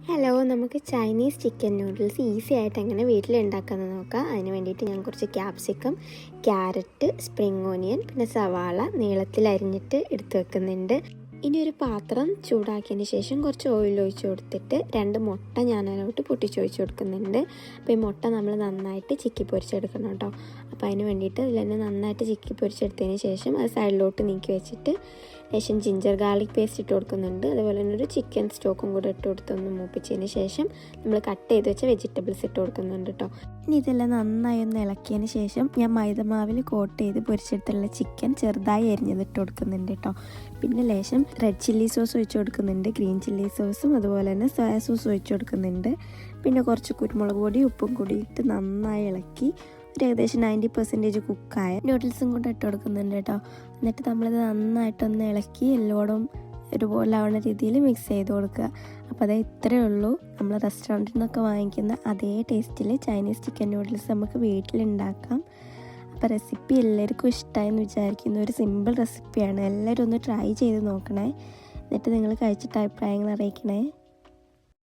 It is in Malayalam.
ഹലോ, നമുക്ക് ചൈനീസ് ചിക്കൻ നൂഡിൽസ് ഈസി ആയിട്ട് എങ്ങനെ വീട്ടിലുണ്ടാക്കാമെന്ന് നോക്കാം. അതിന് വേണ്ടിയിട്ട് ഞാൻ കുറച്ച് ക്യാപ്സിക്കം, ക്യാരറ്റ്, സ്പ്രിംഗ് ഓനിയൻ, പിന്നെ സവാള നീളത്തിൽ അരിഞ്ഞിട്ട് എടുത്ത് വെക്കുന്നുണ്ട്. ഇനി ഒരു പാത്രം ചൂടാക്കിയതിന് ശേഷം കുറച്ച് ഓയിൽ ഒഴിച്ച് കൊടുത്തിട്ട് 2 മുട്ട ഞാൻ അതിലോട്ട് പൊട്ടിച്ചൊഴിച്ച് കൊടുക്കുന്നുണ്ട്. അപ്പോൾ ഈ മുട്ട നമ്മൾ നന്നായിട്ട് ചിക്കി പൊരിച്ചെടുക്കണം കേട്ടോ. അപ്പോൾ അതിന് വേണ്ടിയിട്ട് ഇതിൽ തന്നെ നന്നായിട്ട് ചിക്കി പൊരിച്ചെടുത്തതിന് ശേഷം അത് സൈഡിലോട്ട് നീക്കി വെച്ചിട്ട് ശേഷം ജിഞ്ചർ ഗാർലിക് പേസ്റ്റ് ഇട്ട് കൊടുക്കുന്നുണ്ട്. അതുപോലെ തന്നെ ഒരു ചിക്കൻ സ്റ്റോക്കും കൂടെ ഇട്ട് കൊടുത്തൊന്ന് മൂപ്പിച്ചതിന് ശേഷം നമ്മൾ കട്ട് ചെയ്ത് വെച്ച വെജിറ്റബിൾസ് ഇട്ട് കൊടുക്കുന്നുണ്ട് കേട്ടോ. ഇനി ഇതെല്ലാം നന്നായി ഒന്ന് ഇളക്കിയതിന് ശേഷം ഞാൻ മൈദമാവിൽ കോട്ട് ചെയ്ത് പൊരിച്ചെടുത്തുള്ള ചിക്കൻ ചെറുതായി അരിഞ്ഞത് ഇട്ട് കൊടുക്കുന്നുണ്ട് കേട്ടോ. പിന്നെ ലേശം റെഡ് ചില്ലി സോസ് ഒഴിച്ച് കൊടുക്കുന്നുണ്ട്, ഗ്രീൻ ചില്ലി സോസും അതുപോലെ തന്നെ സോയ സോസും ഒഴിച്ച് കൊടുക്കുന്നുണ്ട്. പിന്നെ കുറച്ച് കുരുമുളക് പൊടി ഉപ്പും കൂടി ഇട്ട് നന്നായി ഇളക്കി ഒരു ഏകദേശം 90% കുക്കായ നൂഡിൽസും കൂടെ ഇട്ട് കൊടുക്കുന്നുണ്ട് കേട്ടോ. എന്നിട്ട് നമ്മളിത് നന്നായിട്ടൊന്ന് ഇളക്കി എല്ലോടും ഒരുപോലെ ആവുന്ന രീതിയിൽ മിക്സ് ചെയ്ത് കൊടുക്കുക. അപ്പോൾ അത് ഇത്രയേ ഉള്ളൂ. നമ്മൾ റെസ്റ്റോറൻറ്റിൽ നിന്നൊക്കെ വാങ്ങിക്കുന്ന അതേ ടേസ്റ്റിൽ ചൈനീസ് ചിക്കൻ നൂഡിൽസ് നമുക്ക് വീട്ടിലുണ്ടാക്കാം. അപ്പോൾ റെസിപ്പി എല്ലാവർക്കും ഇഷ്ടമായെന്ന് വിചാരിക്കുന്നു. ഒരു സിമ്പിൾ റെസിപ്പിയാണ്. എല്ലാവരും ഒന്ന് ട്രൈ ചെയ്ത് നോക്കണേ. എന്നിട്ട് നിങ്ങൾ കഴിച്ചിട്ട് അഭിപ്രായങ്ങൾ അറിയിക്കണേ.